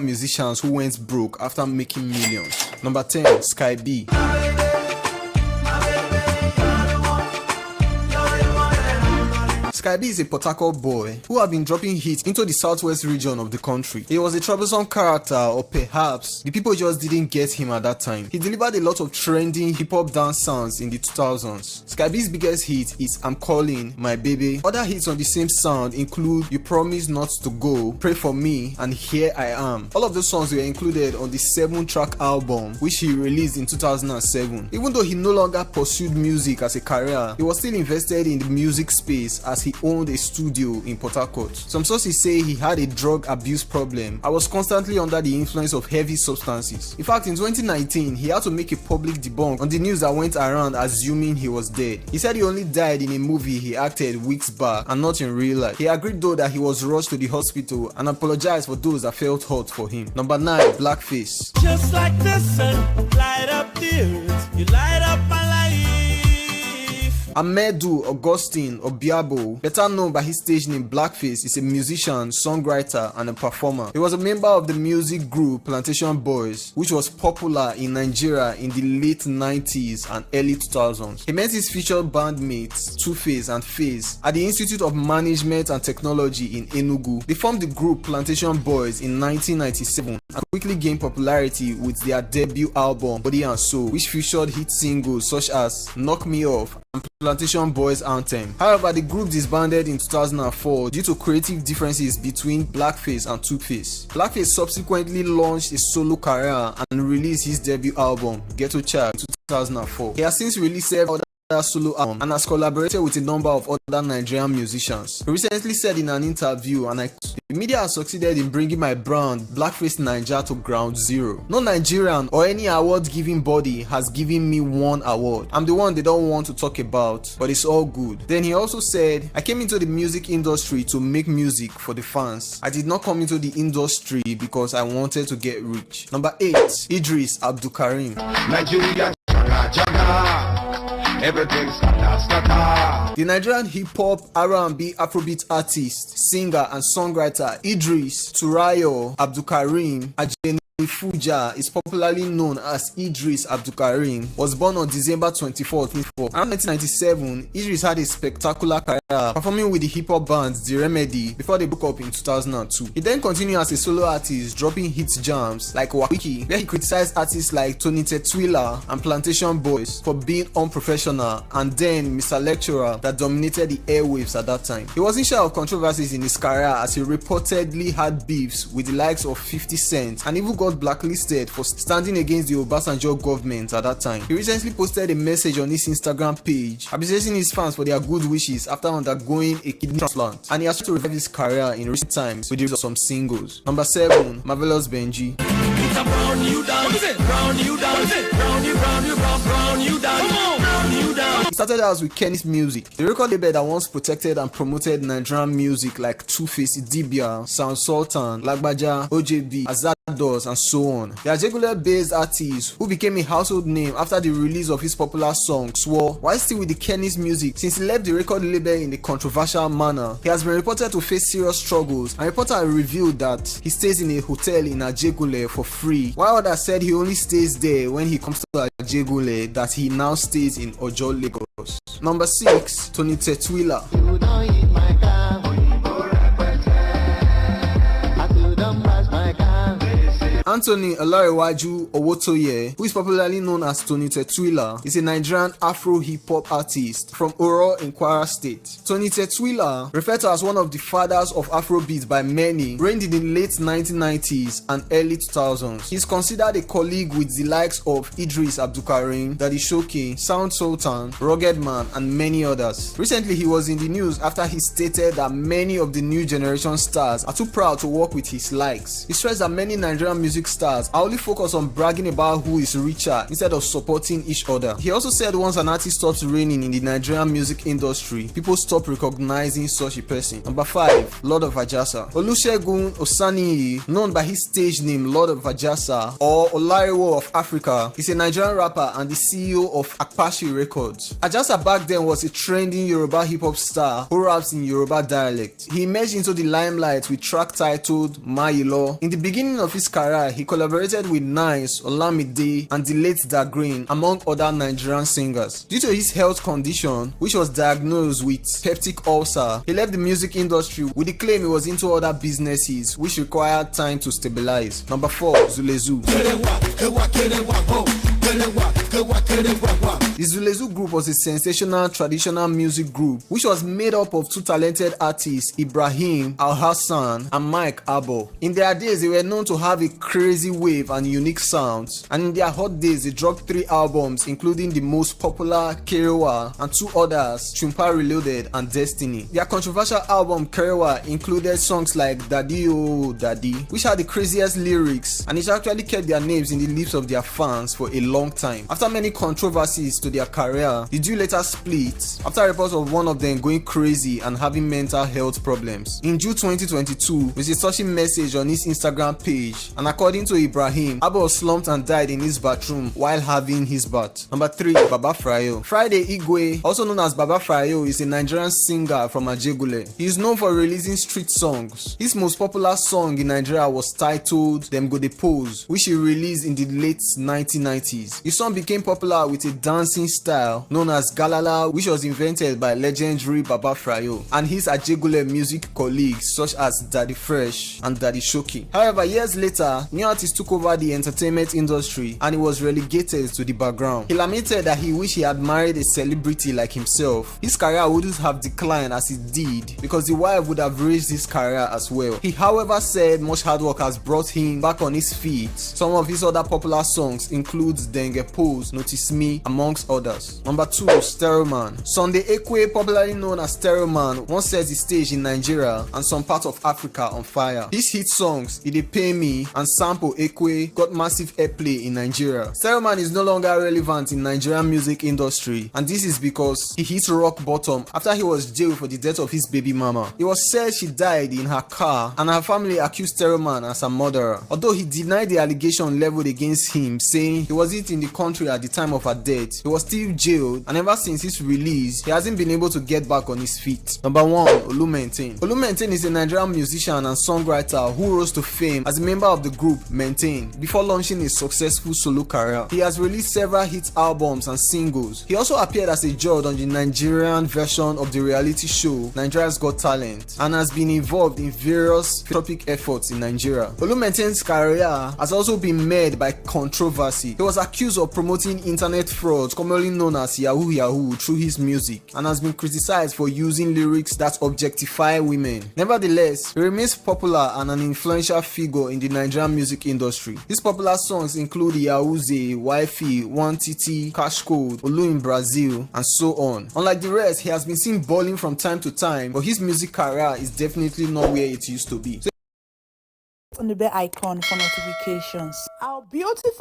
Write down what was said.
musicians who went broke after making millions. Number 10, Sky B. Sky B is a Port Harcourt boy who had been dropping hits into the southwest region of the country. He was a troublesome character, or perhaps the people just didn't get him at that time. He delivered a lot of trending hip-hop dance sounds in the 2000s. Sky B's biggest hit is I'm Calling, My Baby. Other hits on the same sound include You Promise Not to Go, Pray For Me, and Here I Am. All of those songs were included on the 7-track album which he released in 2007. Even though he no longer pursued music as a career, he was still invested in the music space as he owned a studio in Port Harcourt. Some sources say he had a drug abuse problem and was constantly under the influence of heavy substances. In fact, in 2019, he had to make a public debunk on the news that went around assuming he was dead. He said he only died in a movie he acted weeks back and not in real life. He agreed though that he was rushed to the hospital and apologized for those that felt hurt for him. Number 9, Blackface. Just like the sun, light up the earth, you light up my life. Amedu Augustine Obiabo, better known by his stage name Blackface, is a musician, songwriter, and a performer. He was a member of the music group Plantation Boys, which was popular in Nigeria in the late 90s and early 2000s. He met his future bandmates Two-Face and Face at the Institute of Management and Technology in Enugu. They formed the group Plantation Boys in 1997 and quickly gained popularity with their debut album Body and Soul, which featured hit singles such as Knock Me Off and Plantation Boys Anthem. However, the group disbanded in 2004 due to creative differences between Blackface and Two-Face. Blackface subsequently launched a solo career and released his debut album Ghetto Child in 2004. He has since released several solo album and has collaborated with a number of other Nigerian musicians. He recently said in an interview, and the media has succeeded in bringing my brand Blackface Naija to ground zero. No Nigerian or any award-giving body has given me one award. I'm the one they don't want to talk about, but it's all good. Then he also said, I came into the music industry to make music for the fans. I did not come into the industry because I wanted to get rich. Number 8, Idris Abdulkarim. Nigeria, everything's scatter. The Nigerian hip-hop, R&B, Afrobeat artist, singer and songwriter Idris Turayo Abdulkarim Ajeni Fuja is popularly known as Idris Abdulkarim, was born on December 24, 2004. Around 1997, Idris had a spectacular career performing with the hip-hop band The Remedy before they broke up in 2002. He then continued as a solo artist, dropping hit jams like Wiki, where he criticized artists like Tony Tetwila and Plantation Boys for being unprofessional, and then Mr. Lecturer that dominated the airwaves at that time. He wasn't shy of controversies in his career as he reportedly had beefs with the likes of 50 Cent and even got blacklisted for standing against the Obasanjo government at that time. He recently posted a message on his Instagram page appreciating his fans for their good wishes after undergoing a kidney transplant, and he has tried to revive his career in recent times with the release of some singles. Number 7, Marvelous Benji. It's a brown you down, brown you down, brown you down, brown you down. He started out with Kenny's Music, the record label that once protected and promoted Nigerian music like Two-Face, Dibia, Sound Sultan, Lagbaja, OJB, Azados, and so on. The Ajegule-based artist who became a household name after the release of his popular song Swore. While still with the Kenny's Music, since he left the record label in a controversial manner, he has been reported to face serious struggles, and reporters revealed that he stays in a hotel in Ajegule for free, while others said he only stays there when he comes to Ajegule, that he now stays in Ojo, Lagos. Number 6, Tony Tetwila. Anthony Olariwaju Owotoye, who is popularly known as Tony Tetwila, is a Nigerian Afro hip-hop artist from Oro in Kwara State. Tony Tetwila, referred to as one of the fathers of Afrobeat by many, reigned in the late 1990s and early 2000s. He is considered a colleague with the likes of Idris Abdulkarim, Daddy Shoki, Sound Sultan, Rugged Man, and many others. Recently, he was in the news after he stated that many of the new generation stars are too proud to work with his likes. He stressed that many Nigerian music music stars are only focused on bragging about who is richer instead of supporting each other. He also said once an artist stops reigning in the Nigerian music industry, people stop recognizing such a person. Number 5. Lord of Ajasa. Olusegun Osaniyi, known by his stage name Lord of Ajasa or Olariwo of Africa, is a Nigerian rapper and the CEO of Apache Records. Ajasa back then was a trending Yoruba hip-hop star who raps in Yoruba dialect. He emerged into the limelight with track titled Mayilo. In the beginning of his career, he collaborated with Nice, Olamide, and the late Dagreen, among other Nigerian singers. Due to his health condition, which was diagnosed with peptic ulcer, he left the music industry with the claim he was into other businesses which required time to stabilize. Number 4. Zulezu. The Zulezu group was a sensational traditional music group which was made up of two talented artists, Ibrahim Al-Hassan and Mike Abo. In their days, they were known to have a crazy wave and unique sounds, and in their hot days, they dropped 3 albums including the most popular Kerewa and 2 others, Chumpa Reloaded and Destiny. Their controversial album Kerewa included songs like Daddy Oh Daddy, which had the craziest lyrics, and it actually kept their names in the lips of their fans for a long time. After many controversies to their career, the duo later split after reports of one of them going crazy and having mental health problems. In June 2022, with a touching message on his Instagram page, and according to Ibrahim, Abo slumped and died in his bathroom while having his bath. Number 3. Baba Frayo. Friday Igwe, also known as Baba Frayo, is a Nigerian singer from Ajegule. He is known for releasing street songs. His most popular song in Nigeria was titled Dem Go Dey Pose, which he released in the late 1990s. The song became popular with a dancing style known as Galala, which was invented by legendary Baba Frayo and his Ajegule music colleagues such as Daddy Fresh and Daddy Shoki. However, years later, new artists took over the entertainment industry and he was relegated to the background. He lamented that he wished he had married a celebrity like himself. His career wouldn't have declined as it did because the wife would have raised his career as well. He, however, said much hard work has brought him back on his feet. Some of his other popular songs include Denge Pose, Notice Me, amongst others. Number 2. Stereoman. Sunday Ekwe, popularly known as Stereoman, once set the stage in Nigeria and some parts of Africa on fire. His hit songs, It Dey Pay Me and Sample Ekwe, got massive airplay in Nigeria. Stereoman is no longer relevant in Nigerian music industry, and this is because he hit rock bottom after he was jailed for the death of his baby mama. It was said she died in her car and her family accused Stereoman as a murderer, although he denied the allegation leveled against him, saying he wasn't in the country at the time of her death. He was still jailed, and ever since his release, he hasn't been able to get back on his feet. Number 1. Olu-Maintain. Olu-Maintain is a Nigerian musician and songwriter who rose to fame as a member of the group Maintain before launching a successful solo career. He has released several hit albums and singles. He also appeared as a judge on the Nigerian version of the reality show Nigeria's Got Talent and has been involved in various philanthropic efforts in Nigeria. Olu-Maintain's career has also been marred by controversy. He was accused of promoting internet frauds, commonly known as Yahoo Yahoo, through his music, and has been criticized for using lyrics that objectify women. Nevertheless, he remains popular and an influential figure in the Nigerian music industry. His popular songs include Yahooze, Wifey, One Titi, Cash Code, Olu in Brazil, and so on. Unlike the rest, he has been seen balling from time to time, but his music career is definitely not where it used to be. On the bell icon for notifications. Our beautiful